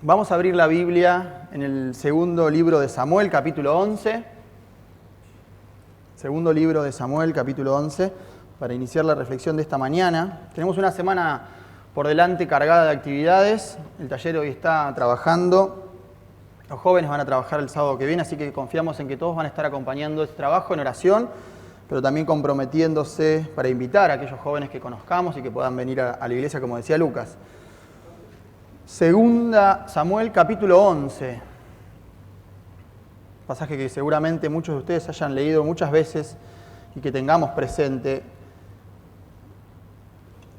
Vamos a abrir la Biblia en el segundo libro de Samuel, capítulo 11. Segundo libro de Samuel, capítulo 11, para iniciar la reflexión de esta mañana. Tenemos una semana por delante cargada de actividades. El taller hoy está trabajando. Los jóvenes van a trabajar el sábado que viene, así que confiamos en que todos van a estar acompañando este trabajo en oración, pero también comprometiéndose para invitar a aquellos jóvenes que conozcamos y que puedan venir a la iglesia, como decía Lucas. Segunda Samuel, capítulo 11. Pasaje que seguramente muchos de ustedes hayan leído muchas veces y que tengamos presente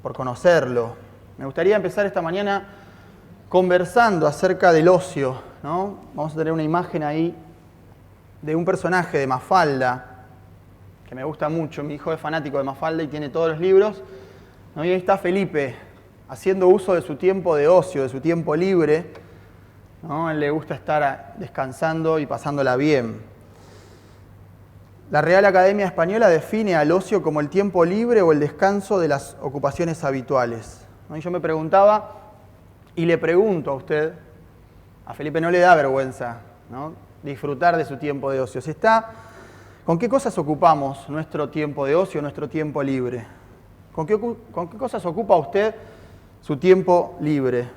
por conocerlo. Me gustaría empezar esta mañana conversando acerca del ocio, ¿no? Vamos a tener una imagen ahí de un personaje de Mafalda, que me gusta mucho. Mi hijo es fanático de Mafalda y tiene todos los libros, ¿no? Y ahí está Felipe, haciendo uso de su tiempo de ocio, de su tiempo libre, ¿no? A él le gusta estar descansando y pasándola bien. La Real Academia Española define al ocio como el tiempo libre o el descanso de las ocupaciones habituales, ¿no? Y yo me preguntaba, y le pregunto a usted, a Felipe no le da vergüenza, ¿no?, disfrutar de su tiempo de ocio. ¿Con qué cosas ocupamos nuestro tiempo de ocio, nuestro tiempo libre? ¿Con qué cosas ocupa usted su tiempo libre?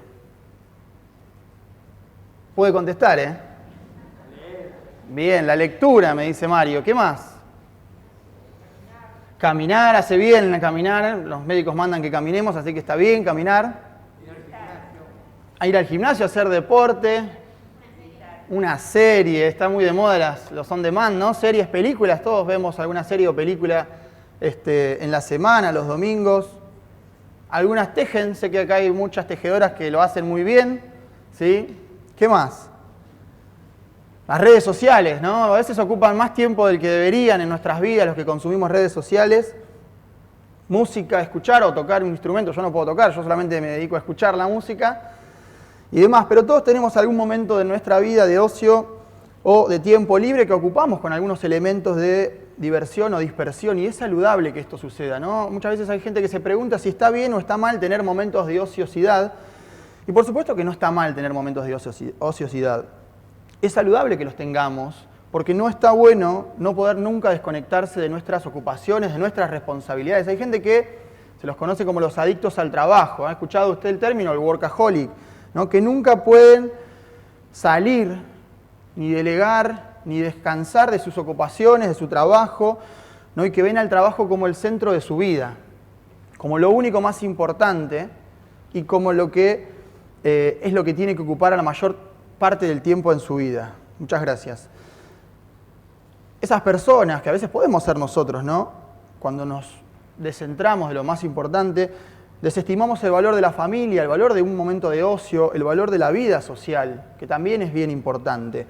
Puede contestar, ¿eh? Bien, la lectura, me dice Mario. ¿Qué más? Caminar, hace bien caminar. Los médicos mandan que caminemos, así que está bien caminar. Ir al gimnasio, hacer deporte. Una serie, está muy de moda los on demand, ¿no? Series, películas, todos vemos alguna serie o película en la semana, los domingos. Algunas tejen, sé que acá hay muchas tejedoras que lo hacen muy bien, ¿sí? ¿Qué más? Las redes sociales, ¿no? A veces ocupan más tiempo del que deberían en nuestras vidas los que consumimos redes sociales. Música, escuchar o tocar un instrumento. Yo no puedo tocar, yo solamente me dedico a escuchar la música y demás. Pero todos tenemos algún momento de nuestra vida de ocio o de tiempo libre que ocupamos con algunos elementos de diversión o dispersión, y es saludable que esto suceda, ¿no? Muchas veces hay gente que se pregunta si está bien o está mal tener momentos de ociosidad, y por supuesto que no está mal tener momentos de ociosidad. Es saludable que los tengamos, porque no está bueno no poder nunca desconectarse de nuestras ocupaciones, de nuestras responsabilidades. Hay gente que se los conoce como los adictos al trabajo. ¿Ha escuchado usted el término, el workaholic, ¿no? Que nunca pueden salir, ni delegar, ni descansar de sus ocupaciones, de su trabajo, ¿no? Y que ven al trabajo como el centro de su vida, como lo único más importante y como lo que es lo que tiene que ocupar a la mayor parte del tiempo en su vida. Muchas gracias. Esas personas, que a veces podemos ser nosotros, ¿no?, cuando nos descentramos de lo más importante, desestimamos el valor de la familia, el valor de un momento de ocio, el valor de la vida social, que también es bien importante.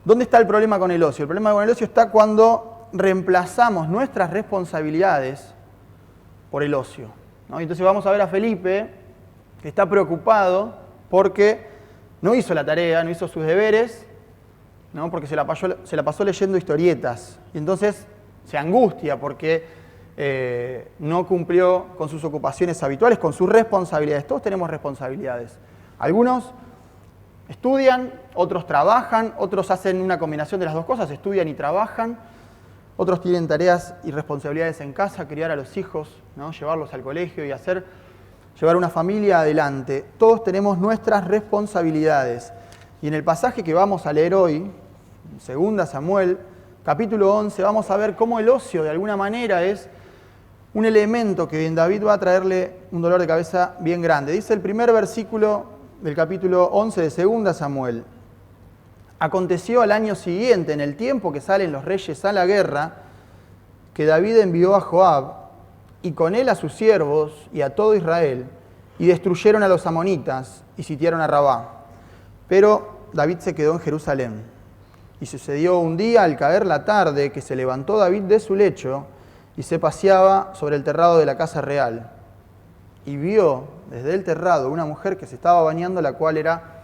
¿Dónde está el problema con el ocio? El problema con el ocio está cuando reemplazamos nuestras responsabilidades por el ocio, ¿no? Y entonces vamos a ver a Felipe, que está preocupado porque no hizo la tarea, no hizo sus deberes, ¿no?, porque se la pasó leyendo historietas. Y entonces se angustia porque no cumplió con sus ocupaciones habituales, con sus responsabilidades. Todos tenemos responsabilidades. Algunos estudian, otros trabajan, otros hacen una combinación de las dos cosas, estudian y trabajan, otros tienen tareas y responsabilidades en casa, criar a los hijos, ¿no?, llevarlos al colegio y llevar una familia adelante. Todos tenemos nuestras responsabilidades. Y en el pasaje que vamos a leer hoy, Segunda Samuel, capítulo 11, vamos a ver cómo el ocio de alguna manera es un elemento que en David va a traerle un dolor de cabeza bien grande. Dice el primer versículo del capítulo 11 de Segunda Samuel: aconteció al año siguiente, en el tiempo que salen los reyes a la guerra, que David envió a Joab y con él a sus siervos y a todo Israel, y destruyeron a los amonitas y sitiaron a Rabá. Pero David se quedó en Jerusalén. Y sucedió un día, al caer la tarde, que se levantó David de su lecho y se paseaba sobre el terrado de la casa real. Y vio desde el terrado una mujer que se estaba bañando, la cual era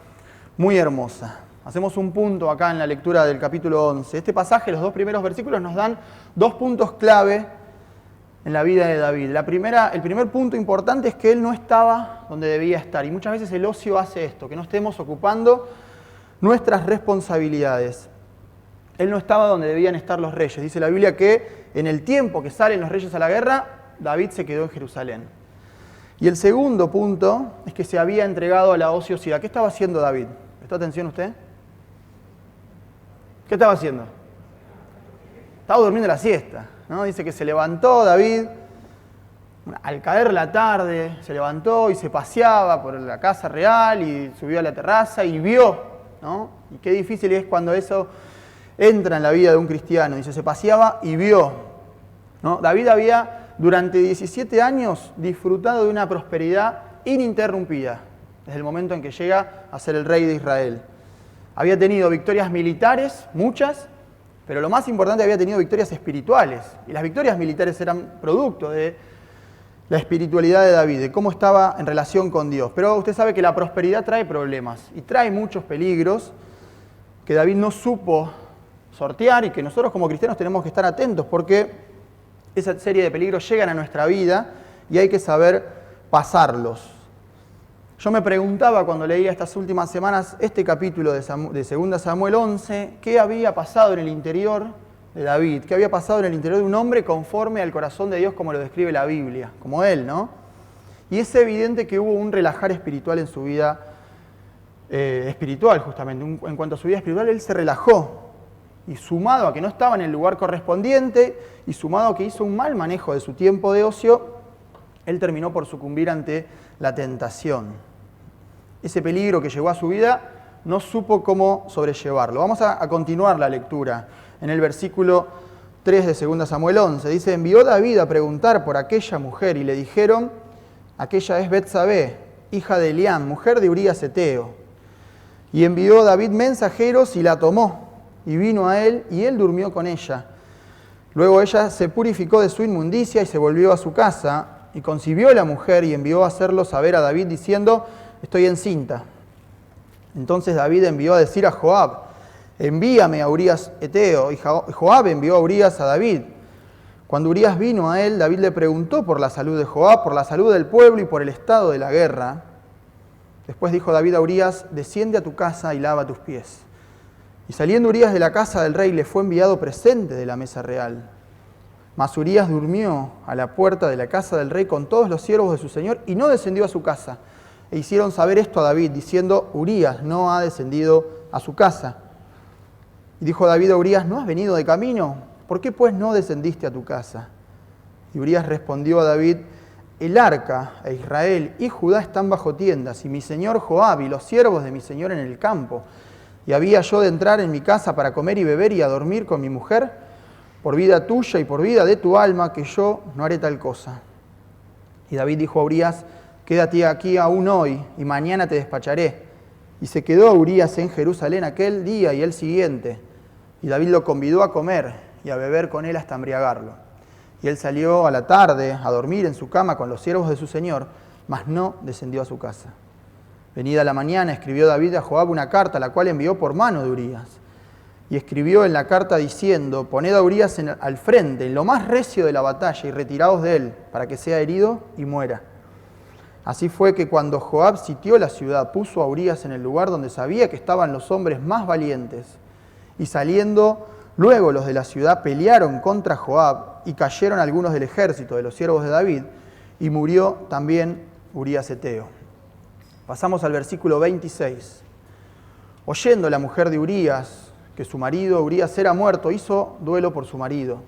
muy hermosa. Hacemos un punto acá en la lectura del capítulo 11. Este pasaje, los dos primeros versículos, nos dan dos puntos clave en la vida de David. El primer punto importante es que él no estaba donde debía estar. Y muchas veces el ocio hace esto, que no estemos ocupando nuestras responsabilidades. Él no estaba donde debían estar los reyes. Dice la Biblia que en el tiempo que salen los reyes a la guerra, David se quedó en Jerusalén. Y el segundo punto es que se había entregado a la ociosidad. ¿Qué estaba haciendo David? ¿Prestó atención usted? ¿Qué estaba haciendo? Estaba durmiendo la siesta, ¿no? Dice que se levantó David, al caer la tarde, se levantó y se paseaba por la casa real y subió a la terraza y vio, ¿no? Y qué difícil es cuando eso entra en la vida de un cristiano. Dice, se paseaba y vio, ¿no? David había durante 17 años disfrutado de una prosperidad ininterrumpida, desde el momento en que llega a ser el rey de Israel. Había tenido victorias militares, muchas, pero lo más importante, había tenido victorias espirituales. Y las victorias militares eran producto de la espiritualidad de David, de cómo estaba en relación con Dios. Pero usted sabe que la prosperidad trae problemas y trae muchos peligros que David no supo sortear y que nosotros como cristianos tenemos que estar atentos porque esa serie de peligros llegan a nuestra vida y hay que saber pasarlos. Yo me preguntaba cuando leía estas últimas semanas este capítulo de 2 Samuel 11, ¿qué había pasado en el interior de David? ¿Qué había pasado en el interior de un hombre conforme al corazón de Dios como lo describe la Biblia? Como él, ¿no? Y es evidente que hubo un relajar espiritual en su vida espiritual, justamente. En cuanto a su vida espiritual, él se relajó. Y sumado a que no estaba en el lugar correspondiente, y sumado a que hizo un mal manejo de su tiempo de ocio, él terminó por sucumbir ante la tentación. Ese peligro que llegó a su vida, no supo cómo sobrellevarlo. Vamos a continuar la lectura. En el versículo 3 de 2 Samuel 11, dice, envió David a preguntar por aquella mujer, y le dijeron, aquella es Betsabé, hija de Eliam, mujer de Urías Eteo. Y envió David mensajeros y la tomó, y vino a él, y él durmió con ella. Luego ella se purificó de su inmundicia y se volvió a su casa, y concibió la mujer y envió a hacerlo saber a David, diciendo, estoy encinta. Entonces David envió a decir a Joab, envíame a Urías Eteo, y Joab envió a Urías a David. Cuando Urías vino a él, David le preguntó por la salud de Joab, por la salud del pueblo y por el estado de la guerra. Después dijo David a Urías, desciende a tu casa y lava tus pies. Y saliendo Urías de la casa del rey, le fue enviado presente de la mesa real. Mas Urías durmió a la puerta de la casa del rey con todos los siervos de su señor y no descendió a su casa. E hicieron saber esto a David, diciendo, Urías no ha descendido a su casa. Y dijo David a Urías, ¿no has venido de camino? ¿Por qué pues no descendiste a tu casa? Y Urías respondió a David, el arca e Israel y Judá están bajo tiendas, y mi señor Joab y los siervos de mi señor en el campo. Y había yo de entrar en mi casa para comer y beber y a dormir con mi mujer, por vida tuya y por vida de tu alma, que yo no haré tal cosa. Y David dijo a Urías, quédate aquí aún hoy, y mañana te despacharé. Y se quedó Urías en Jerusalén aquel día y el siguiente. Y David lo convidó a comer y a beber con él hasta embriagarlo. Y él salió a la tarde a dormir en su cama con los siervos de su señor, mas no descendió a su casa. Venida la mañana, escribió David a Joab una carta, la cual envió por mano de Urías. Y escribió en la carta diciendo, poned a Urías al frente, en lo más recio de la batalla, y retiraos de él, para que sea herido y muera. Así fue que cuando Joab sitió la ciudad, puso a Urías en el lugar donde sabía que estaban los hombres más valientes. Y saliendo luego los de la ciudad pelearon contra Joab, y cayeron algunos del ejército de los siervos de David, y murió también Urías Eteo. Pasamos al versículo 26. Oyendo la mujer de Urías que su marido Urías era muerto, hizo duelo por su marido.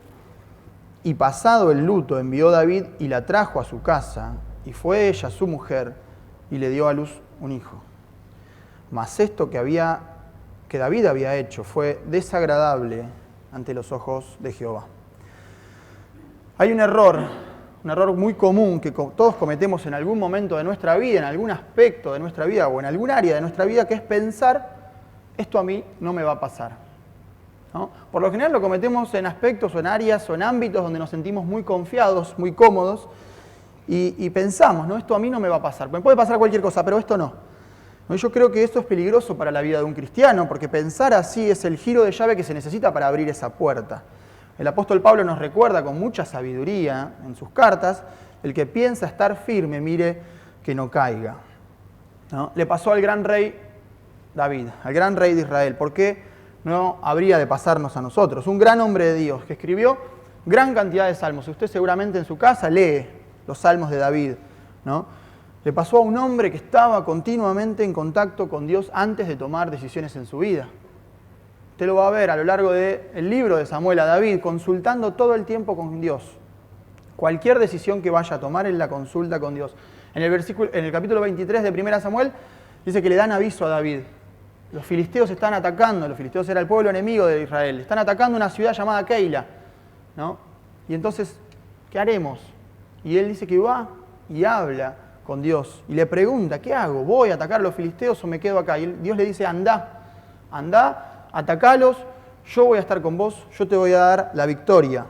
Y pasado el luto envió David y la trajo a su casa, y fue ella su mujer, y le dio a luz un hijo. Mas esto que David había hecho fue desagradable ante los ojos de Jehová. Hay un error muy común que todos cometemos en algún momento de nuestra vida, en algún aspecto de nuestra vida o en algún área de nuestra vida, que es pensar, esto a mí no me va a pasar, ¿no? Por lo general lo cometemos en aspectos o en áreas o en ámbitos donde nos sentimos muy confiados, muy cómodos, y pensamos, ¿no? Esto a mí no me va a pasar. Me puede pasar cualquier cosa, pero esto no. Yo creo que esto es peligroso para la vida de un cristiano, porque pensar así es el giro de llave que se necesita para abrir esa puerta. El apóstol Pablo nos recuerda con mucha sabiduría en sus cartas, el que piensa estar firme, mire que no caiga, ¿no? Le pasó al gran rey David, al gran rey de Israel. ¿Por qué no habría de pasarnos a nosotros? Un gran hombre de Dios que escribió gran cantidad de salmos. Usted seguramente en su casa lee los salmos de David, ¿no? Le pasó a un hombre que estaba continuamente en contacto con Dios antes de tomar decisiones en su vida. Usted lo va a ver a lo largo del libro de Samuel a David, consultando todo el tiempo con Dios. Cualquier decisión que vaya a tomar, él la consulta con Dios. En el capítulo 23 de 1 Samuel, dice que le dan aviso a David. Los filisteos están atacando, los filisteos era el pueblo enemigo de Israel, están atacando una ciudad llamada Keila, ¿no? Y entonces, ¿qué haremos? Y él dice que va y habla con Dios y le pregunta, ¿qué hago? ¿Voy a atacar a los filisteos o me quedo acá? Y Dios le dice, anda, atacalos, yo voy a estar con vos, yo te voy a dar la victoria.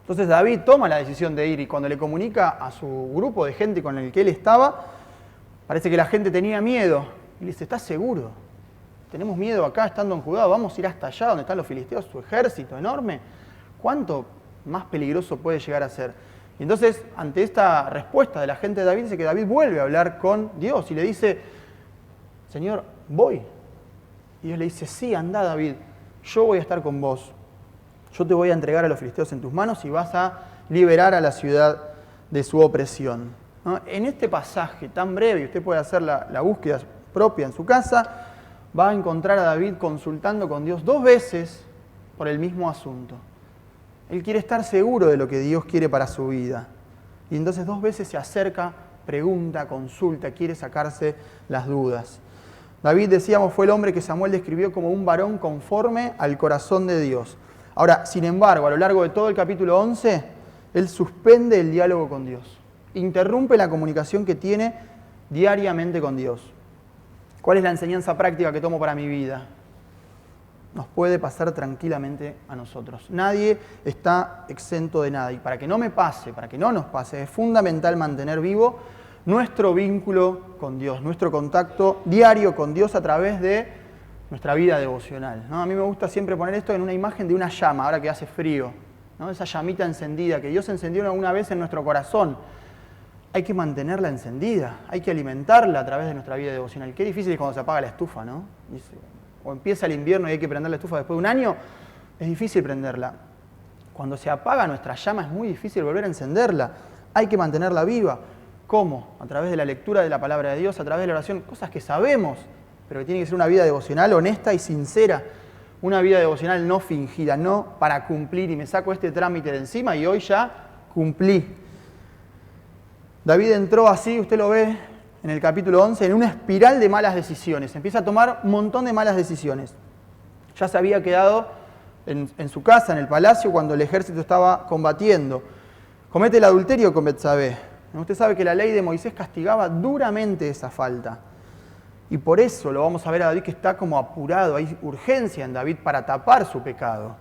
Entonces David toma la decisión de ir y cuando le comunica a su grupo de gente con el que él estaba, parece que la gente tenía miedo. Y le dice, ¿estás seguro? Tenemos miedo acá estando en Judá, vamos a ir hasta allá donde están los filisteos, su ejército enorme. ¿Cuánto más peligroso puede llegar a ser? Y entonces, ante esta respuesta de la gente de David, dice que David vuelve a hablar con Dios y le dice, Señor, voy. Y Dios le dice, sí, anda David, yo voy a estar con vos. Yo te voy a entregar a los filisteos en tus manos y vas a liberar a la ciudad de su opresión, ¿no? En este pasaje tan breve, y usted puede hacer la búsqueda propia en su casa, va a encontrar a David consultando con Dios 2 veces por el mismo asunto. Él quiere estar seguro de lo que Dios quiere para su vida. Y entonces 2 veces se acerca, pregunta, consulta, quiere sacarse las dudas. David, decíamos, fue el hombre que Samuel describió como un varón conforme al corazón de Dios. Ahora, sin embargo, a lo largo de todo el capítulo 11, él suspende el diálogo con Dios. Interrumpe la comunicación que tiene diariamente con Dios. ¿Cuál es la enseñanza práctica que tomo para mi vida? Nos puede pasar tranquilamente a nosotros. Nadie está exento de nada. Y para que no me pase, para que no nos pase, es fundamental mantener vivo nuestro vínculo con Dios, nuestro contacto diario con Dios a través de nuestra vida devocional, ¿no? A mí me gusta siempre poner esto en una imagen de una llama, ahora que hace frío, ¿no? Esa llamita encendida que Dios encendió alguna vez en nuestro corazón. Hay que mantenerla encendida, hay que alimentarla a través de nuestra vida devocional. Qué difícil es cuando se apaga la estufa, ¿no? O empieza el invierno y hay que prender la estufa después de un año, es difícil prenderla. Cuando se apaga nuestra llama es muy difícil volver a encenderla. Hay que mantenerla viva. ¿Cómo? A través de la lectura de la palabra de Dios, a través de la oración, cosas que sabemos, pero que tiene que ser una vida devocional honesta y sincera. Una vida devocional no fingida, no para cumplir y me saco este trámite de encima y hoy ya cumplí. David entró así, usted lo ve en el capítulo 11, en una espiral de malas decisiones. Empieza a tomar un montón de malas decisiones. Ya se había quedado en su casa, en el palacio, cuando el ejército estaba combatiendo. Comete el adulterio con Betsabé. Usted sabe que la ley de Moisés castigaba duramente esa falta. Y por eso lo vamos a ver a David que está como apurado. Hay urgencia en David para tapar su pecado.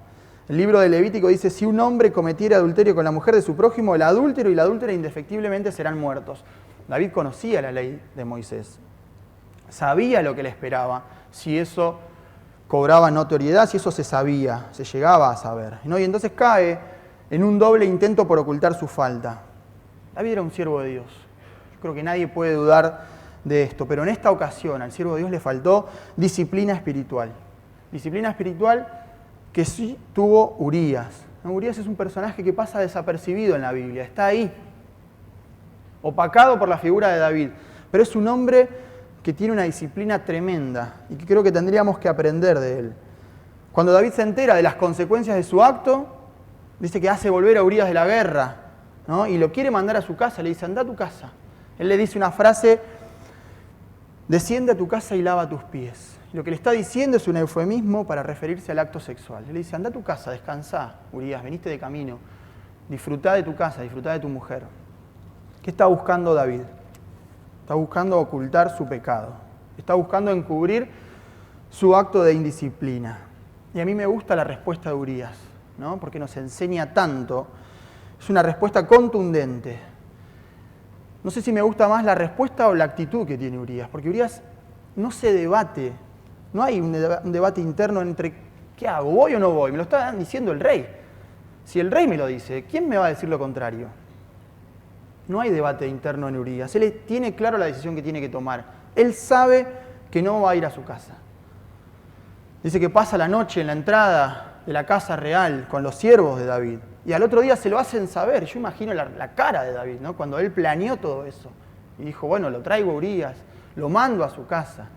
El libro de Levítico dice, si un hombre cometiera adulterio con la mujer de su prójimo, el adúltero y la adúltera indefectiblemente serán muertos. David conocía la ley de Moisés. Sabía lo que le esperaba, si eso cobraba notoriedad, si eso se sabía, se llegaba a saber, ¿no? Y entonces cae en un doble intento por ocultar su falta. David era un siervo de Dios. Yo creo que nadie puede dudar de esto, pero en esta ocasión al siervo de Dios le faltó disciplina espiritual. Disciplina espiritual que sí tuvo Urías. Urías es un personaje que pasa desapercibido en la Biblia, está ahí, opacado por la figura de David, pero es un hombre que tiene una disciplina tremenda y que creo que tendríamos que aprender de él. Cuando David se entera de las consecuencias de su acto, dice que hace volver a Urías de la guerra, ¿no? Y lo quiere mandar a su casa, le dice, anda a tu casa. Él le dice una frase, desciende a tu casa y lava tus pies. Lo que le está diciendo es un eufemismo para referirse al acto sexual. Él le dice, anda a tu casa, descansá, Urías, veniste de camino, disfrutá de tu casa, disfrutá de tu mujer. ¿Qué está buscando David? Está buscando ocultar su pecado. Está buscando encubrir su acto de indisciplina. Y a mí me gusta la respuesta de Urías, ¿no? Porque nos enseña tanto. Es una respuesta contundente. No sé si me gusta más la respuesta o la actitud que tiene Urías, porque Urías no se debate. No hay un debate interno entre ¿qué hago? ¿Voy o no voy? Me lo está diciendo el rey. Si el rey me lo dice, ¿quién me va a decir lo contrario? No hay debate interno en Urías. Él tiene claro la decisión que tiene que tomar. Él sabe que no va a ir a su casa. Dice que pasa la noche en la entrada de la casa real con los siervos de David. Y al otro día se lo hacen saber. Yo imagino la cara de David, ¿no? Cuando él planeó todo eso. Y dijo, bueno, lo traigo a Urías, lo mando a su casa.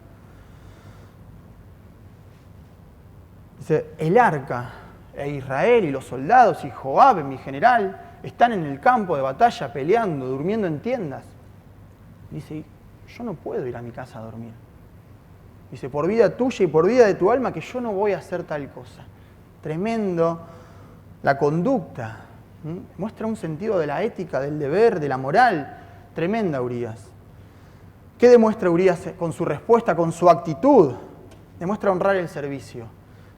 Dice, el arca e Israel y los soldados y Joab, mi general, están en el campo de batalla peleando, durmiendo en tiendas. Dice, yo no puedo ir a mi casa a dormir. Dice, por vida tuya y por vida de tu alma que yo no voy a hacer tal cosa. Tremendo la conducta. Muestra un sentido de la ética, del deber, de la moral. Tremenda Urías. ¿Qué demuestra Urías con su respuesta, con su actitud? Demuestra honrar el servicio,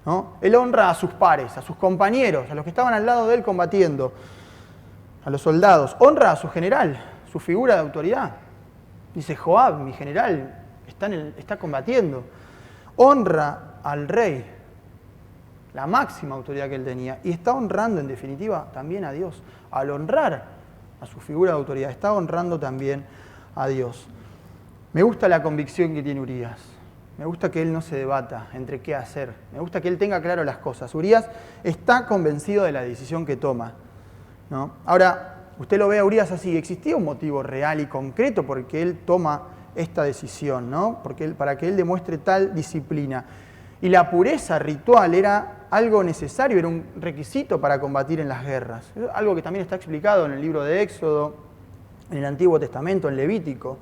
¿no? Él honra a sus pares, a sus compañeros, a los que estaban al lado de él combatiendo, a los soldados. Honra a su general, su figura de autoridad. Dice, Joab, mi general, está combatiendo. Honra al rey, la máxima autoridad que él tenía. Y está honrando, en definitiva, también a Dios. Al honrar a su figura de autoridad, está honrando también a Dios. Me gusta la convicción que tiene Urías. Me gusta que él no se debata entre qué hacer. Me gusta que él tenga claro las cosas. Urías está convencido de la decisión que toma, ¿no? Ahora, usted lo ve a Urías así. Existía un motivo real y concreto por el que él toma esta decisión, ¿no? Para que él demuestre tal disciplina. Y la pureza ritual era algo necesario, era un requisito para combatir en las guerras. Es algo que también está explicado en el libro de Éxodo, en el Antiguo Testamento, en Levítico.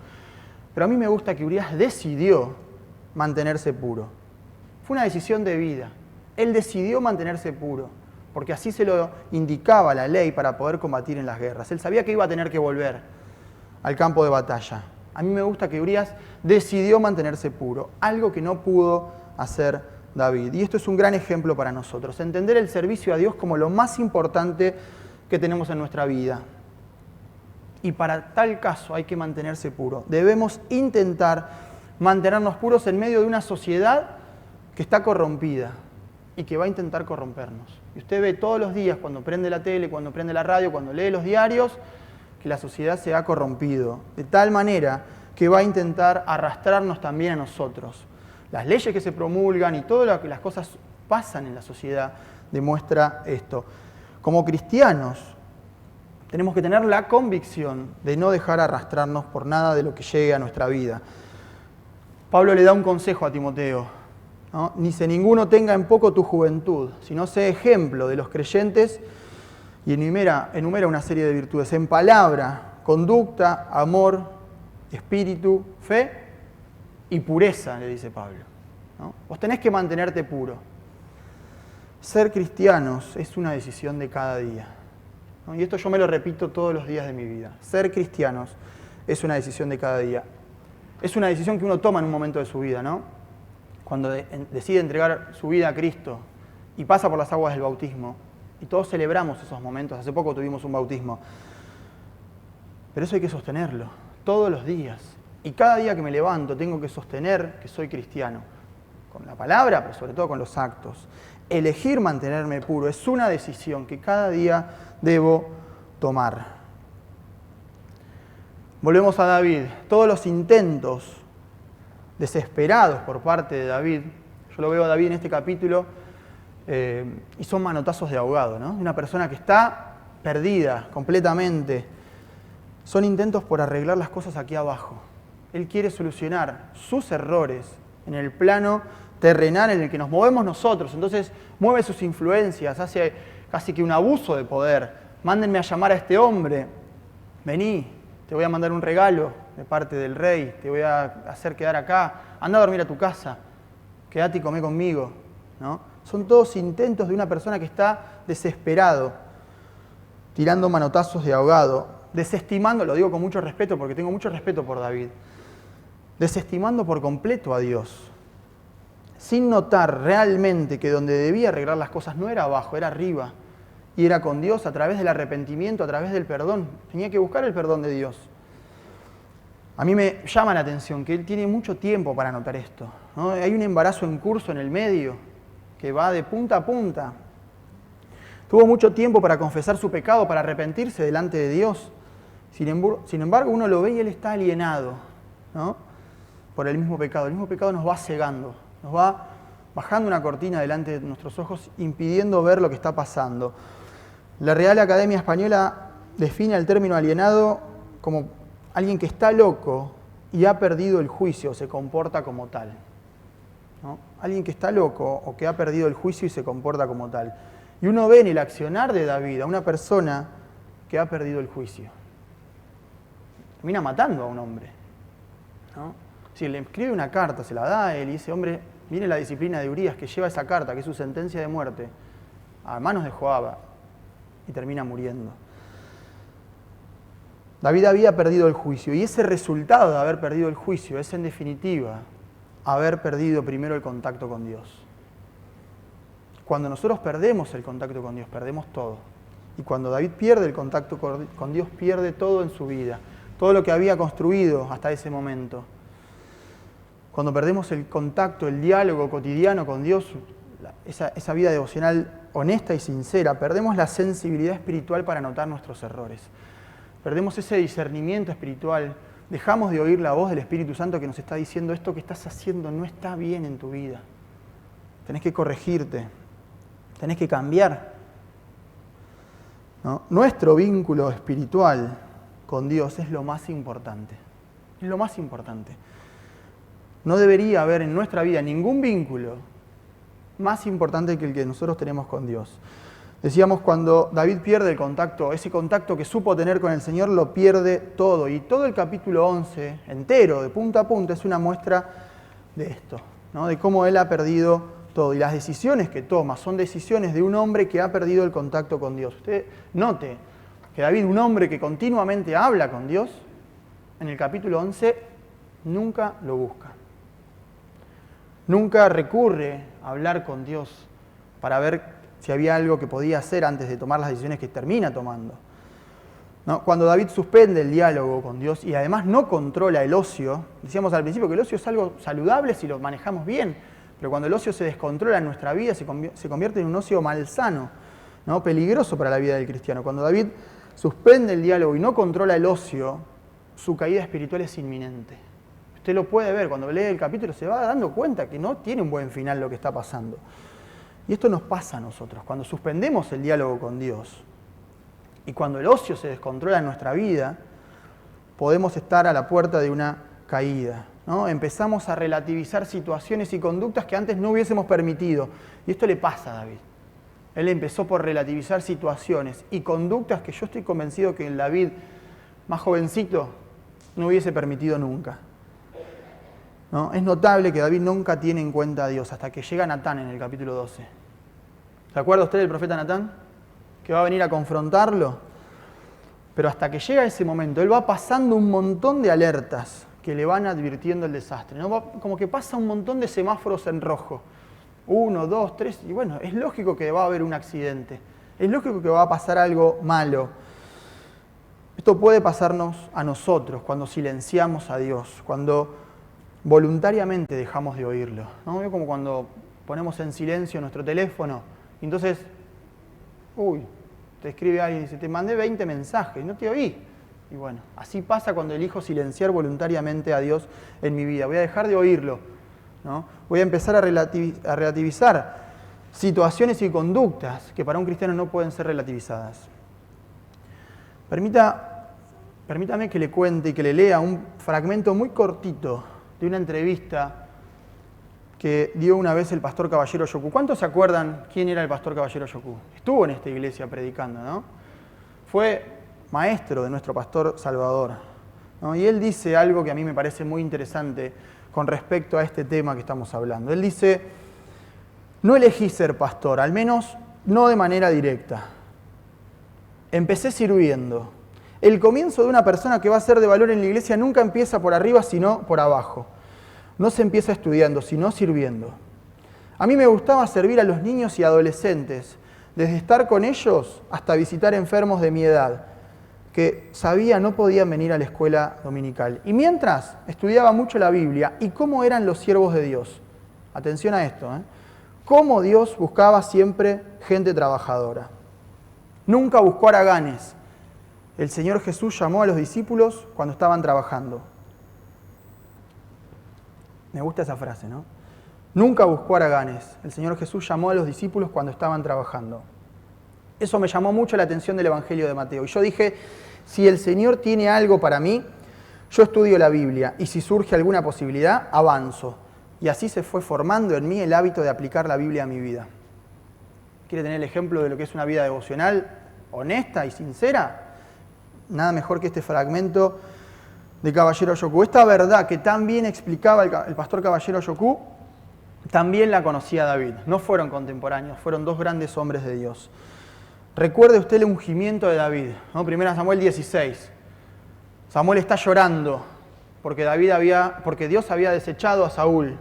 Pero a mí me gusta que Urías decidió mantenerse puro. Fue una decisión de vida. Él decidió mantenerse puro, porque así se lo indicaba la ley para poder combatir en las guerras. Él sabía que iba a tener que volver al campo de batalla. A mí me gusta que Urías decidió mantenerse puro, algo que no pudo hacer David. Y esto es un gran ejemplo para nosotros, entender el servicio a Dios como lo más importante que tenemos en nuestra vida. Y para tal caso hay que mantenerse puro. Debemos intentar mantenernos puros en medio de una sociedad que está corrompida y que va a intentar corrompernos. Y usted ve todos los días, cuando prende la tele, cuando prende la radio, cuando lee los diarios, que la sociedad se ha corrompido de tal manera que va a intentar arrastrarnos también a nosotros. Las leyes que se promulgan y todo lo que las cosas pasan en la sociedad demuestra esto. Como cristianos tenemos que tener la convicción de no dejar arrastrarnos por nada de lo que llegue a nuestra vida. Pablo le da un consejo a Timoteo, ¿no? Dice, ninguno tenga en poco tu juventud, sino sé ejemplo de los creyentes, y enumera una serie de virtudes en palabra, conducta, amor, espíritu, fe y pureza, le dice Pablo, ¿no? Vos tenés que mantenerte puro. Ser cristianos es una decisión de cada día, ¿no? Y esto yo me lo repito todos los días de mi vida. Ser cristianos es una decisión de cada día. Es una decisión que uno toma en un momento de su vida, ¿no? Cuando decide entregar su vida a Cristo y pasa por las aguas del bautismo. Y todos celebramos esos momentos. Hace poco tuvimos un bautismo. Pero eso hay que sostenerlo todos los días. Y cada día que me levanto tengo que sostener que soy cristiano. Con la palabra, pero sobre todo con los actos. Elegir mantenerme puro es una decisión que cada día debo tomar. Volvemos a David. Todos los intentos desesperados por parte de David, yo lo veo a David en este capítulo, y son manotazos de ahogado, ¿no? Una persona que está perdida completamente. Son intentos por arreglar las cosas aquí abajo. Él quiere solucionar sus errores en el plano terrenal en el que nos movemos nosotros. Entonces mueve sus influencias, hace casi que un abuso de poder. Mándenme a llamar a este hombre. Vení, te voy a mandar un regalo de parte del rey. Te voy a hacer quedar acá. Anda a dormir a tu casa. Quédate y comé conmigo, ¿no? Son todos intentos de una persona que está desesperado, tirando manotazos de ahogado, desestimando, lo digo con mucho respeto porque tengo mucho respeto por David, desestimando por completo a Dios, sin notar realmente que donde debía arreglar las cosas no era abajo, era arriba, y era con Dios a través del arrepentimiento, a través del perdón. Tenía que buscar el perdón de Dios. A mí me llama la atención que él tiene mucho tiempo para notar esto, ¿no? Hay un embarazo en curso en el medio que va de punta a punta. Tuvo mucho tiempo para confesar su pecado, para arrepentirse delante de Dios. Sin embargo, uno lo ve y él está alienado, ¿no? Por el mismo pecado. El mismo pecado nos va cegando, nos va bajando una cortina delante de nuestros ojos, impidiendo ver lo que está pasando. La Real Academia Española define el término alienado como alguien que está loco y ha perdido el juicio, se comporta como tal, ¿no? Alguien que está loco o que ha perdido el juicio y se comporta como tal. Y uno ve en el accionar de David a una persona que ha perdido el juicio. Termina matando a un hombre, ¿no? Si le escribe una carta, se la da a él y dice, hombre, viene la disciplina de Urías que lleva esa carta, que es su sentencia de muerte, a manos de Joab, y termina muriendo. David había perdido el juicio, y ese resultado de haber perdido el juicio es, en definitiva, haber perdido primero el contacto con Dios. Cuando nosotros perdemos el contacto con Dios, perdemos todo. Y cuando David pierde el contacto con Dios, pierde todo en su vida, todo lo que había construido hasta ese momento. Cuando perdemos el contacto, el diálogo cotidiano con Dios, esa vida devocional honesta y sincera, perdemos la sensibilidad espiritual para notar nuestros errores. Perdemos ese discernimiento espiritual, dejamos de oír la voz del Espíritu Santo que nos está diciendo esto que estás haciendo no está bien en tu vida. Tenés que corregirte, tenés que cambiar, ¿no? Nuestro vínculo espiritual con Dios es lo más importante. Es lo más importante. No debería haber en nuestra vida ningún vínculo más importante que el que nosotros tenemos con Dios. Decíamos, cuando David pierde el contacto, ese contacto que supo tener con el Señor, lo pierde todo. Y todo el capítulo 11, entero, de punta a punta, es una muestra de esto, ¿no? De cómo él ha perdido todo. Y las decisiones que toma son decisiones de un hombre que ha perdido el contacto con Dios. Usted note que David, un hombre que continuamente habla con Dios, en el capítulo 11 nunca lo busca. Nunca recurre a hablar con Dios para ver si había algo que podía hacer antes de tomar las decisiones que termina tomando, ¿no? Cuando David suspende el diálogo con Dios y además no controla el ocio, decíamos al principio que el ocio es algo saludable si lo manejamos bien, pero cuando el ocio se descontrola en nuestra vida se convierte en un ocio malsano, ¿no? Peligroso para la vida del cristiano. Cuando David suspende el diálogo y no controla el ocio, su caída espiritual es inminente. Usted lo puede ver, cuando lee el capítulo se va dando cuenta que no tiene un buen final lo que está pasando. Y esto nos pasa a nosotros, cuando suspendemos el diálogo con Dios y cuando el ocio se descontrola en nuestra vida, podemos estar a la puerta de una caída, ¿no? Empezamos a relativizar situaciones y conductas que antes no hubiésemos permitido. Y esto le pasa a David. Él empezó por relativizar situaciones y conductas que yo estoy convencido que el David más jovencito no hubiese permitido nunca, ¿no? Es notable que David nunca tiene en cuenta a Dios hasta que llega Natán en el capítulo 12. ¿Se acuerda usted del profeta Natán? Que va a venir a confrontarlo. Pero hasta que llega ese momento, él va pasando un montón de alertas que le van advirtiendo el desastre, ¿no? Como que pasa un montón de semáforos en rojo. 1, 2, 3, y bueno, es lógico que va a haber un accidente. Es lógico que va a pasar algo malo. Esto puede pasarnos a nosotros cuando silenciamos a Dios, cuando voluntariamente dejamos de oírlo, ¿no? Es como cuando ponemos en silencio nuestro teléfono y entonces, te escribe alguien y dice, te mandé 20 mensajes y no te oí. Y bueno, así pasa cuando elijo silenciar voluntariamente a Dios en mi vida. Voy a dejar de oírlo, ¿no? Voy a empezar a relativizar situaciones y conductas que para un cristiano no pueden ser relativizadas. Permítame que le cuente y que le lea un fragmento muy cortito de una entrevista que dio una vez el pastor Caballero Yokú. ¿Cuántos se acuerdan quién era el pastor Caballero Yokú? Estuvo en esta iglesia predicando, ¿no? Fue maestro de nuestro pastor Salvador, ¿no? Y él dice algo que a mí me parece muy interesante con respecto a este tema que estamos hablando. Él dice, no elegí ser pastor, al menos no de manera directa. Empecé sirviendo. El comienzo de una persona que va a ser de valor en la iglesia nunca empieza por arriba, sino por abajo. No se empieza estudiando, sino sirviendo. A mí me gustaba servir a los niños y adolescentes, desde estar con ellos hasta visitar enfermos de mi edad, que sabía no podían venir a la escuela dominical. Y mientras estudiaba mucho la Biblia y cómo eran los siervos de Dios. Atención a esto, cómo Dios buscaba siempre gente trabajadora. Nunca buscó haraganes. El Señor Jesús llamó a los discípulos cuando estaban trabajando. Me gusta esa frase, ¿no? Nunca buscó haraganes. El Señor Jesús llamó a los discípulos cuando estaban trabajando. Eso me llamó mucho la atención del Evangelio de Mateo. Y yo dije, si el Señor tiene algo para mí, yo estudio la Biblia y si surge alguna posibilidad, avanzo. Y así se fue formando en mí el hábito de aplicar la Biblia a mi vida. ¿Quiere tener el ejemplo de lo que es una vida devocional honesta y sincera? Nada mejor que este fragmento de Caballero Yokú. Esta verdad que tan bien explicaba el pastor Caballero Yokú, también la conocía David. No fueron contemporáneos, fueron dos grandes hombres de Dios. Recuerde usted el ungimiento de David, ¿no? 1 Samuel 16. Samuel está llorando porque Dios había desechado a Saúl.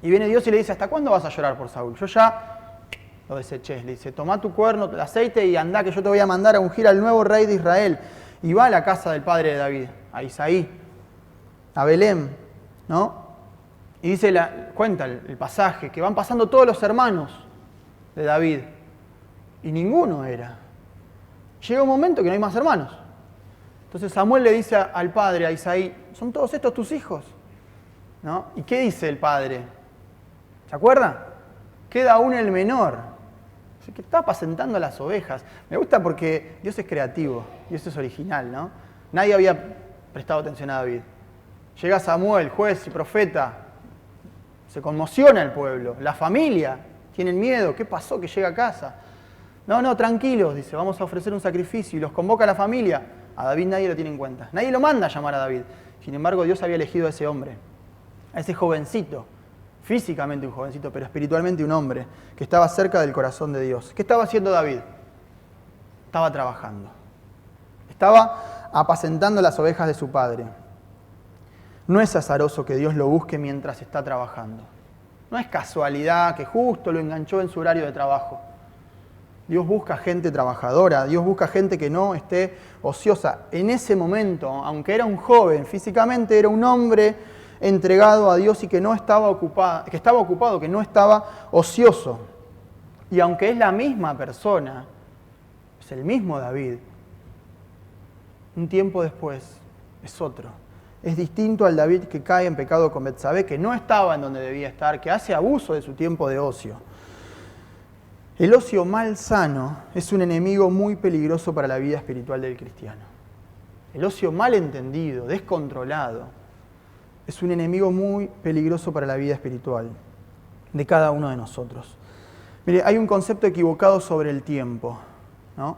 Y viene Dios y le dice, ¿hasta cuándo vas a llorar por Saúl? Yo ya lo deseché. Le dice, toma tu cuerno, el aceite y andá que yo te voy a mandar a ungir al nuevo rey de Israel. Y va a la casa del padre de David, a Isaí, a Belén, ¿no? Y dice, cuenta el pasaje, que van pasando todos los hermanos de David. Y ninguno era. Llega un momento que no hay más hermanos. Entonces Samuel le dice al padre, a Isaí, ¿son todos estos tus hijos? ¿No? ¿Y qué dice el padre? ¿Se acuerda? Queda aún el menor. Así que está apacentando las ovejas. Me gusta porque Dios es creativo, Dios es original, ¿no? Nadie había prestado atención a David. Llega Samuel, juez y profeta. Se conmociona el pueblo, la familia. Tienen miedo, ¿qué pasó que llega a casa? No, tranquilos, dice, vamos a ofrecer un sacrificio. Y los convoca a la familia. A David nadie lo tiene en cuenta. Nadie lo manda a llamar a David. Sin embargo, Dios había elegido a ese hombre, a ese jovencito, físicamente un jovencito, pero espiritualmente un hombre, que estaba cerca del corazón de Dios. ¿Qué estaba haciendo David? Estaba trabajando. Estaba apacentando las ovejas de su padre. No es azaroso que Dios lo busque mientras está trabajando. No es casualidad que justo lo enganchó en su horario de trabajo. Dios busca gente trabajadora, Dios busca gente que no esté ociosa. En ese momento, aunque era un joven, físicamente era un hombre entregado a Dios y que no estaba ocupado, que no estaba ocioso. Y aunque es la misma persona, es el mismo David, un tiempo después es otro. Es distinto al David que cae en pecado con Betsabé, que no estaba en donde debía estar, que hace abuso de su tiempo de ocio. El ocio mal sano es un enemigo muy peligroso para la vida espiritual del cristiano. El ocio mal entendido, descontrolado, es un enemigo muy peligroso para la vida espiritual de cada uno de nosotros. Mire, hay un concepto equivocado sobre el tiempo, ¿no?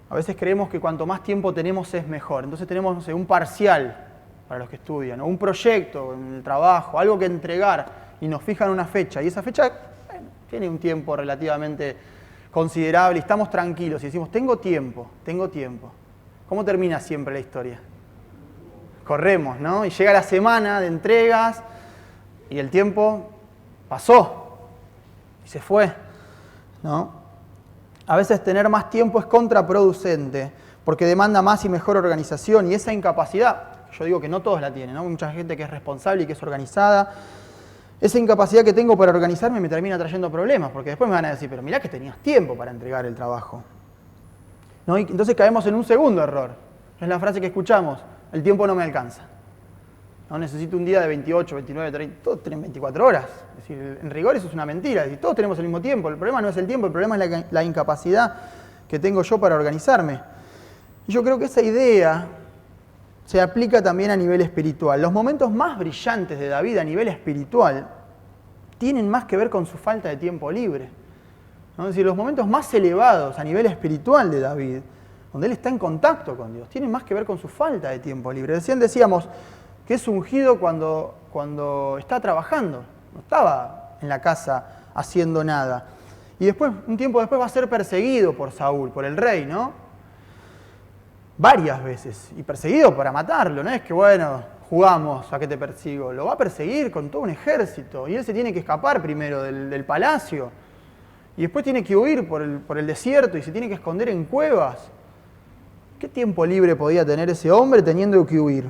A veces creemos que cuanto más tiempo tenemos es mejor. Entonces tenemos, no sé, un parcial para los que estudian, o un proyecto en el trabajo, algo que entregar, y nos fijan una fecha. Y esa fecha tiene un tiempo relativamente considerable y estamos tranquilos y decimos, tengo tiempo. ¿Cómo termina siempre la historia? Corremos, ¿no? Y llega la semana de entregas y el tiempo pasó y se fue, ¿no? A veces tener más tiempo es contraproducente porque demanda más y mejor organización y esa incapacidad, yo digo que no todos la tienen, ¿no? Hay mucha gente que es responsable y que es organizada. Esa incapacidad que tengo para organizarme me termina trayendo problemas, porque después me van a decir, pero mirá que tenías tiempo para entregar el trabajo, ¿no? Y entonces caemos en un segundo error. Es la frase que escuchamos, el tiempo no me alcanza. No necesito un día de 28, 29, 30, todos tienen 24 horas. Es decir, en rigor eso es una mentira, es decir, todos tenemos el mismo tiempo. El problema no es el tiempo, el problema es la incapacidad que tengo yo para organizarme. Y yo creo que esa idea se aplica también a nivel espiritual. Los momentos más brillantes de David a nivel espiritual tienen más que ver con su falta de tiempo libre, ¿no? Es decir, los momentos más elevados a nivel espiritual de David, donde él está en contacto con Dios, tienen más que ver con su falta de tiempo libre. Recién decíamos que es ungido cuando está trabajando, no estaba en la casa haciendo nada. Y después, un tiempo después va a ser perseguido por Saúl, por el rey, ¿no? Varias veces, y perseguido para matarlo, no es que, bueno, jugamos a que te persigo, lo va a perseguir con todo un ejército, y él se tiene que escapar primero del palacio, y después tiene que huir por el desierto, y se tiene que esconder en cuevas. ¿Qué tiempo libre podía tener ese hombre teniendo que huir?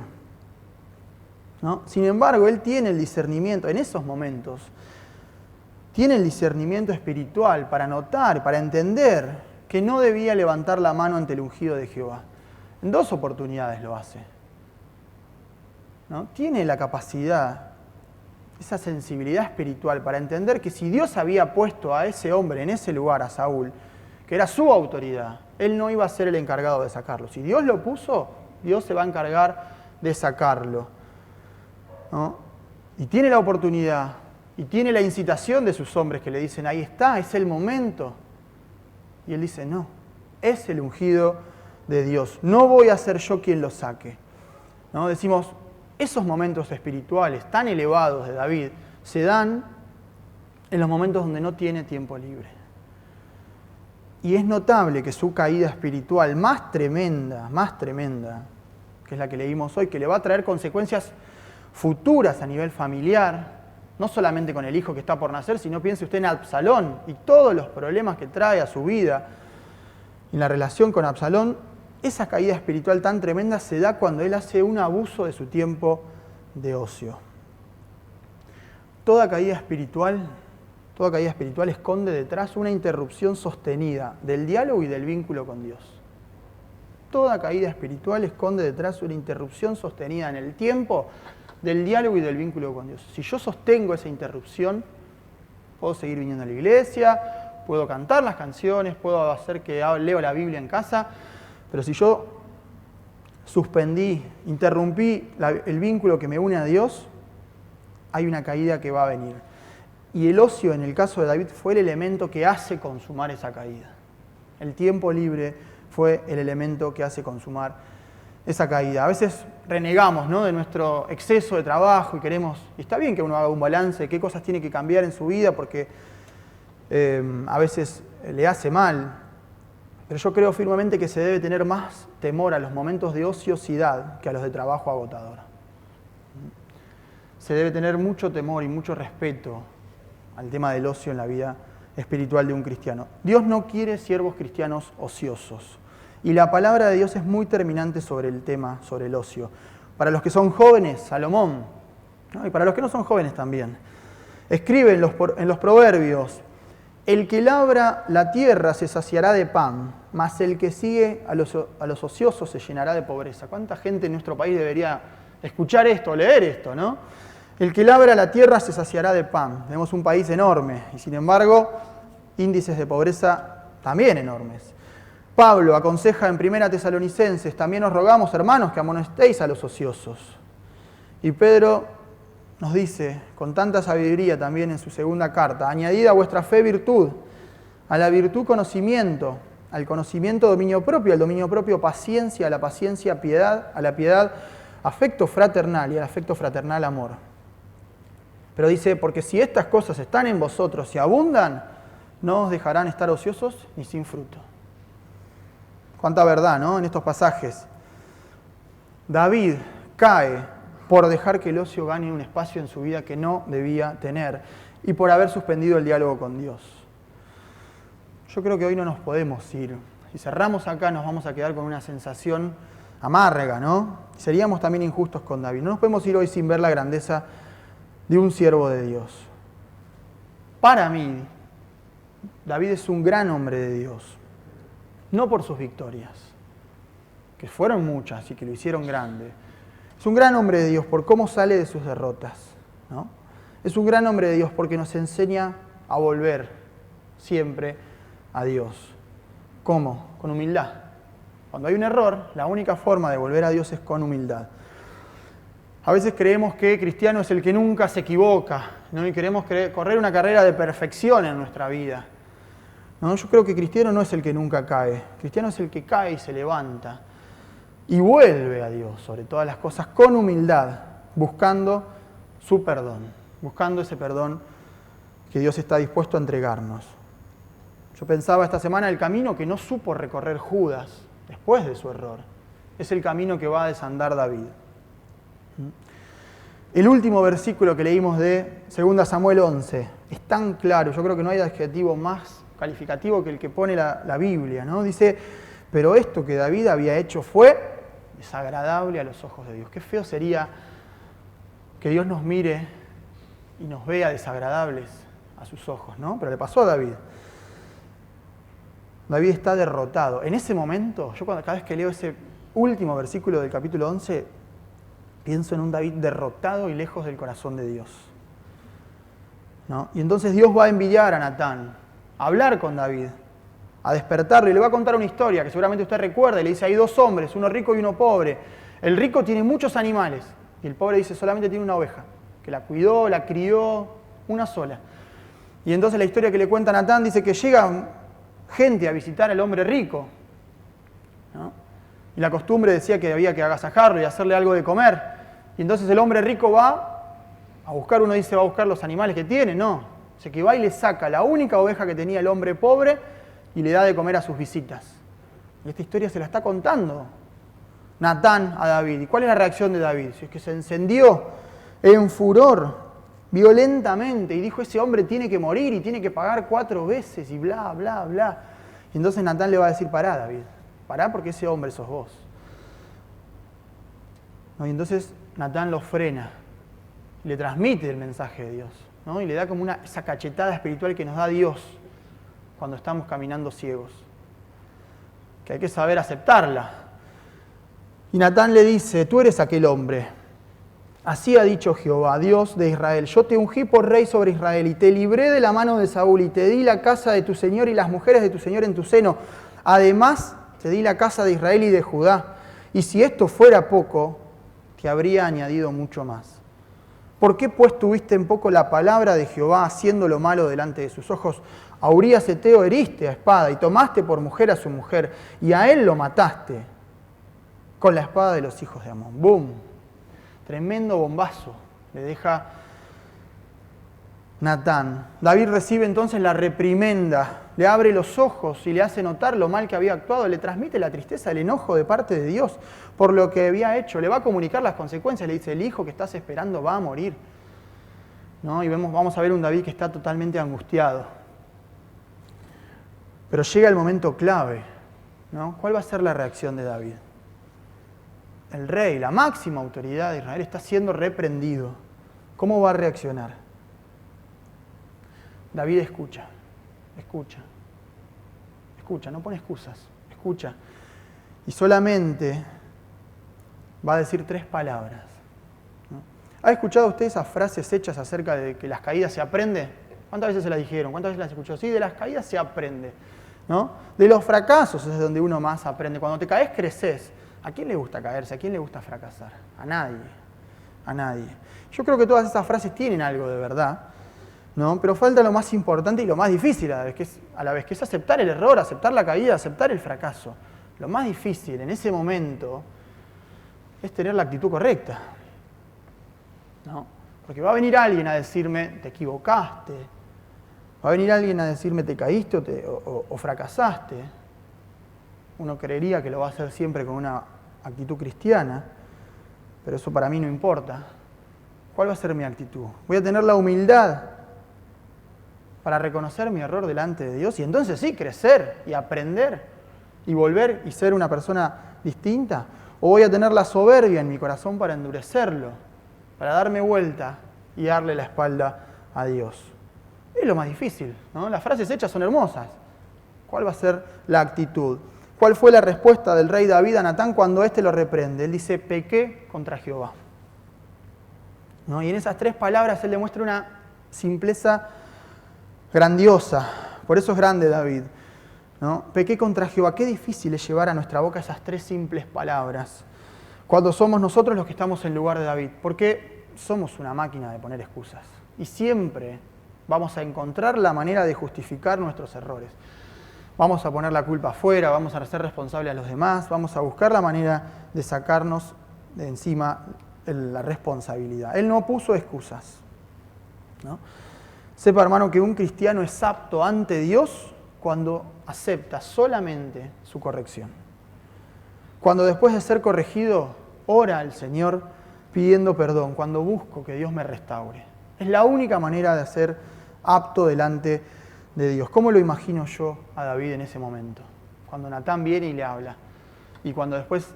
¿No? Sin embargo, él tiene el discernimiento, en esos momentos, tiene el discernimiento espiritual para notar, para entender que no debía levantar la mano ante el ungido de Jehová. En 2 oportunidades lo hace, ¿no? Tiene la capacidad, esa sensibilidad espiritual para entender que si Dios había puesto a ese hombre en ese lugar, a Saúl, que era su autoridad, él no iba a ser el encargado de sacarlo. Si Dios lo puso, Dios se va a encargar de sacarlo, ¿no? Y tiene la oportunidad, y tiene la incitación de sus hombres que le dicen, ahí está, es el momento. Y él dice, no, es el ungido de Dios, no voy a ser yo quien lo saque, ¿no? Decimos, esos momentos espirituales tan elevados de David se dan en los momentos donde no tiene tiempo libre. Y es notable que su caída espiritual más tremenda, que es la que leímos hoy, que le va a traer consecuencias futuras a nivel familiar, no solamente con el hijo que está por nacer, sino piense usted en Absalón y todos los problemas que trae a su vida. En la relación con Absalón, esa caída espiritual tan tremenda se da cuando él hace un abuso de su tiempo de ocio. Toda caída espiritual esconde detrás una interrupción sostenida del diálogo y del vínculo con Dios. Toda caída espiritual esconde detrás una interrupción sostenida en el tiempo del diálogo y del vínculo con Dios. Si yo sostengo esa interrupción, puedo seguir viniendo a la iglesia, puedo cantar las canciones, puedo hacer que leo la Biblia en casa, pero si yo interrumpí el vínculo que me une a Dios, hay una caída que va a venir. Y el ocio, en el caso de David, fue el elemento que hace consumar esa caída. El tiempo libre fue el elemento que hace consumar esa caída. A veces renegamos, ¿no?, de nuestro exceso de trabajo y está bien que uno haga un balance de qué cosas tiene que cambiar en su vida porque a veces le hace mal. Pero yo creo firmemente que se debe tener más temor a los momentos de ociosidad que a los de trabajo agotador. Se debe tener mucho temor y mucho respeto al tema del ocio en la vida espiritual de un cristiano. Dios no quiere siervos cristianos ociosos. Y la palabra de Dios es muy terminante sobre el tema, sobre el ocio. Para los que son jóvenes, Salomón, ¿no?, y para los que no son jóvenes también, escribe en los proverbios, el que labra la tierra se saciará de pan, mas el que sigue a los ociosos se llenará de pobreza. ¿Cuánta gente en nuestro país debería escuchar esto, leer esto, no? El que labra la tierra se saciará de pan. Tenemos un país enorme y sin embargo índices de pobreza también enormes. Pablo aconseja en 1 Tesalonicenses, también os rogamos, hermanos, que amonestéis a los ociosos. Y Pedro nos dice, con tanta sabiduría también en su segunda carta, añadid a vuestra fe virtud, a la virtud conocimiento, al conocimiento dominio propio, al dominio propio paciencia, a la paciencia piedad, a la piedad afecto fraternal y al afecto fraternal amor. Pero dice, porque si estas cosas están en vosotros y abundan, no os dejarán estar ociosos ni sin fruto. Cuánta verdad, ¿no?, en estos pasajes. David cae por dejar que el ocio gane un espacio en su vida que no debía tener y por haber suspendido el diálogo con Dios. Yo creo que hoy no nos podemos ir. Si cerramos acá nos vamos a quedar con una sensación amarga, ¿no? Seríamos también injustos con David. No nos podemos ir hoy sin ver la grandeza de un siervo de Dios. Para mí, David es un gran hombre de Dios. No por sus victorias, que fueron muchas y que lo hicieron grande. Es un gran hombre de Dios por cómo sale de sus derrotas, ¿no? Es un gran hombre de Dios porque nos enseña a volver siempre a Dios. ¿Cómo? Con humildad. Cuando hay un error, la única forma de volver a Dios es con humildad. A veces creemos que cristiano es el que nunca se equivoca, ¿no? Y queremos correr una carrera de perfección en nuestra vida. No, yo creo que cristiano no es el que nunca cae. Cristiano es el que cae y se levanta y vuelve a Dios sobre todas las cosas con humildad, buscando su perdón, buscando ese perdón que Dios está dispuesto a entregarnos. Yo pensaba esta semana el camino que no supo recorrer Judas después de su error. Es el camino que va a desandar David. El último versículo que leímos de 2 Samuel 11 es tan claro, yo creo que no hay adjetivo más calificativo que el que pone la Biblia, ¿no? Dice, pero esto que David había hecho fue desagradable a los ojos de Dios. Qué feo sería que Dios nos mire y nos vea desagradables a sus ojos, ¿no? Pero le pasó a David. David está derrotado. En ese momento, yo cada vez que leo ese último versículo del capítulo 11, pienso en un David derrotado y lejos del corazón de Dios, ¿no? Y entonces Dios va a enviar a Natán a hablar con David, a despertarlo, y le va a contar una historia que seguramente usted recuerda. Y le dice, hay dos hombres, uno rico y uno pobre. El rico tiene muchos animales y el pobre dice, solamente tiene una oveja, que la cuidó, la crió, una sola. Y entonces la historia que le cuenta Natán dice que llega gente a visitar al hombre rico, ¿no? Y la costumbre decía que había que agasajarlo y hacerle algo de comer. Y entonces el hombre rico va a buscar, uno dice, va a buscar los animales que tiene, no. Dice que va y le saca la única oveja que tenía el hombre pobre y le da de comer a sus visitas. Y esta historia se la está contando Natán a David. ¿Y cuál es la reacción de David? Si es que se encendió en furor, violentamente, y dijo, ese hombre tiene que morir y tiene que pagar 4 veces y bla, bla, bla. Y entonces Natán le va a decir, pará, David, pará porque ese hombre sos vos. ¿No? Y entonces Natán lo frena, le transmite el mensaje de Dios, ¿no? Y le da como esa cachetada espiritual que nos da Dios cuando estamos caminando ciegos, que hay que saber aceptarla. Y Natán le dice, tú eres aquel hombre. Así ha dicho Jehová, Dios de Israel, yo te ungí por rey sobre Israel y te libré de la mano de Saúl y te di la casa de tu señor y las mujeres de tu señor en tu seno. Además, te di la casa de Israel y de Judá. Y si esto fuera poco, te habría añadido mucho más. ¿Por qué pues tuviste en poco la palabra de Jehová haciendo lo malo delante de sus ojos? A Urías Heteo heriste a espada y tomaste por mujer a su mujer y a él lo mataste con la espada de los hijos de Amón. ¡Bum! Tremendo bombazo le deja Natán. David recibe entonces la reprimenda, le abre los ojos y le hace notar lo mal que había actuado, le transmite la tristeza, el enojo de parte de Dios por lo que había hecho, le va a comunicar las consecuencias, le dice, el hijo que estás esperando va a morir, ¿no? Y vamos a ver un David que está totalmente angustiado. Pero llega el momento clave, ¿no? ¿Cuál va a ser la reacción de David? El rey, la máxima autoridad de Israel, está siendo reprendido. ¿Cómo va a reaccionar? David escucha, no pone excusas, escucha. Y solamente va a decir 3 palabras, ¿no? ¿Ha escuchado usted esas frases hechas acerca de que las caídas se aprende? ¿Cuántas veces se las dijeron? ¿Cuántas veces las escuchó? Sí, de las caídas se aprende, ¿no? De los fracasos es donde uno más aprende. Cuando te caes, creces. ¿A quién le gusta caerse? ¿A quién le gusta fracasar? A nadie. A nadie. Yo creo que todas esas frases tienen algo de verdad, ¿no? Pero falta lo más importante y lo más difícil a la vez, que es aceptar el error, aceptar la caída, aceptar el fracaso. Lo más difícil en ese momento es tener la actitud correcta, ¿no? Porque va a venir alguien a decirme, te equivocaste. Va a venir alguien a decirme, te caíste o fracasaste. Uno creería que lo va a hacer siempre con una actitud cristiana, pero eso para mí no importa. ¿Cuál va a ser mi actitud? Voy a tener la humildad para reconocer mi error delante de Dios y entonces sí, crecer y aprender y volver y ser una persona distinta. ¿O voy a tener la soberbia en mi corazón para endurecerlo, para darme vuelta y darle la espalda a Dios? Es lo más difícil, ¿no? Las frases hechas son hermosas. ¿Cuál va a ser la actitud? ¿Cuál fue la respuesta del rey David a Natán cuando éste lo reprende? Él dice, pequé contra Jehová, ¿no? Y en esas 3 palabras él demuestra una simpleza grandiosa. Por eso es grande David, ¿no? Pequé contra Jehová. Qué difícil es llevar a nuestra boca esas 3 simples palabras cuando somos nosotros los que estamos en lugar de David. Porque somos una máquina de poner excusas. Y siempre vamos a encontrar la manera de justificar nuestros errores. Vamos a poner la culpa afuera, vamos a ser responsables a los demás, vamos a buscar la manera de sacarnos de encima la responsabilidad. Él no puso excusas, ¿no? Sepa, hermano, que un cristiano es apto ante Dios cuando acepta solamente su corrección. Cuando después de ser corregido, ora al Señor pidiendo perdón, cuando busco que Dios me restaure. Es la única manera de ser apto delante de Dios. ¿Cómo lo imagino yo a David en ese momento? Cuando Natán viene y le habla y cuando después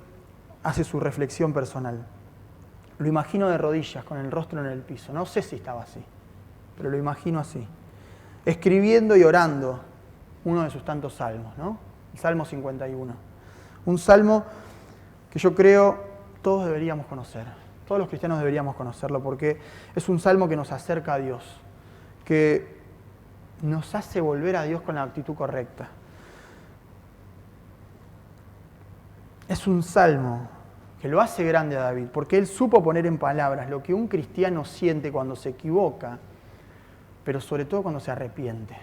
hace su reflexión personal. Lo imagino de rodillas, con el rostro en el piso. No sé si estaba así, pero lo imagino así. Escribiendo y orando uno de sus tantos salmos, ¿no? el Salmo 51. Un salmo que yo creo todos deberíamos conocer. Todos los cristianos deberíamos conocerlo porque es un salmo que nos acerca a Dios, que nos hace volver a Dios con la actitud correcta. Es un salmo que lo hace grande a David, porque él supo poner en palabras lo que un cristiano siente cuando se equivoca, pero sobre todo cuando se arrepiente.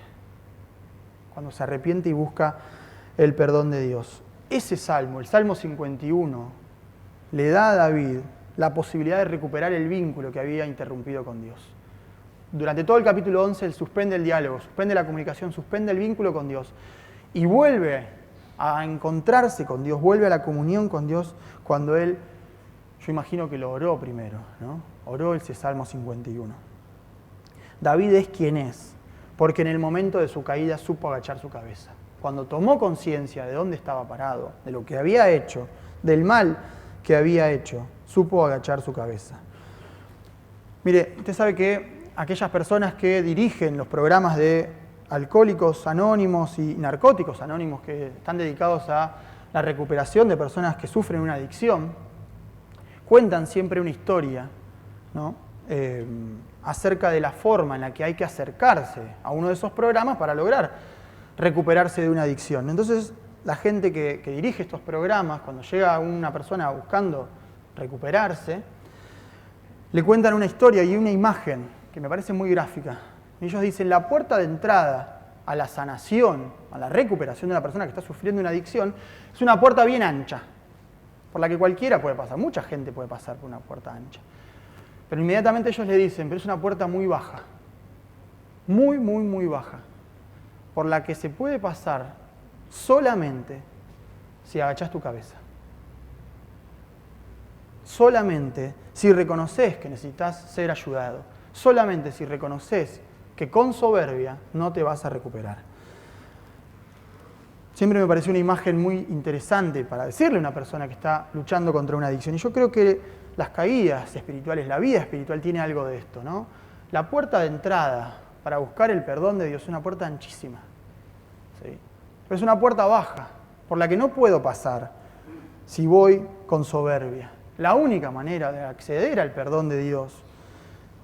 Cuando se arrepiente y busca el perdón de Dios. Ese salmo, el Salmo 51, le da a David la posibilidad de recuperar el vínculo que había interrumpido con Dios. Durante todo el capítulo 11, él suspende el diálogo, suspende la comunicación, suspende el vínculo con Dios y vuelve a encontrarse con Dios, vuelve a la comunión con Dios cuando él, yo imagino que lo oró primero, ¿no? Oró ese Salmo 51. David es quien es, porque en el momento de su caída supo agachar su cabeza. Cuando tomó conciencia de dónde estaba parado, de lo que había hecho, del mal que había hecho, supo agachar su cabeza. Mire, usted sabe que aquellas personas que dirigen los programas de alcohólicos anónimos y narcóticos anónimos que están dedicados a la recuperación de personas que sufren una adicción, cuentan siempre una historia, ¿no? Acerca de la forma en la que hay que acercarse a uno de esos programas para lograr recuperarse de una adicción. Entonces, la gente que dirige estos programas, cuando llega una persona buscando recuperarse, le cuentan una historia y una imagen que me parece muy gráfica. Ellos dicen, la puerta de entrada a la sanación, a la recuperación de una persona que está sufriendo una adicción, es una puerta bien ancha, por la que cualquiera puede pasar, mucha gente puede pasar por una puerta ancha. Pero inmediatamente ellos le dicen, pero es una puerta muy baja, muy, muy, muy baja, por la que se puede pasar solamente si agachás tu cabeza. Solamente si reconoces que necesitas ser ayudado. Solamente si reconoces que con soberbia no te vas a recuperar. Siempre me pareció una imagen muy interesante para decirle a una persona que está luchando contra una adicción. Y yo creo que las caídas espirituales, la vida espiritual tiene algo de esto, ¿no? La puerta de entrada para buscar el perdón de Dios es una puerta anchísima. ¿Sí? Pero es una puerta baja, por la que no puedo pasar si voy con soberbia. La única manera de acceder al perdón de Dios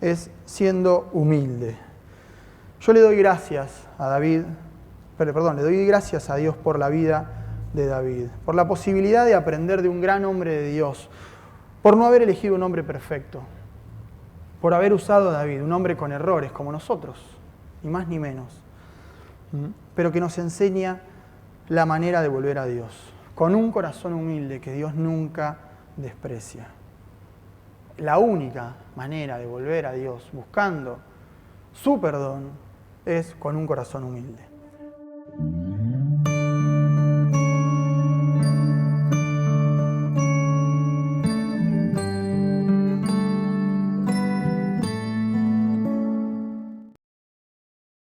es siendo humilde. Yo le doy gracias a David, le doy gracias a Dios por la vida de David, por la posibilidad de aprender de un gran hombre de Dios, por no haber elegido un hombre perfecto, por haber usado a David, un hombre con errores como nosotros, ni más ni menos, pero que nos enseña la manera de volver a Dios, con un corazón humilde que Dios nunca desprecia. La única manera de volver a Dios buscando su perdón es con un corazón humilde.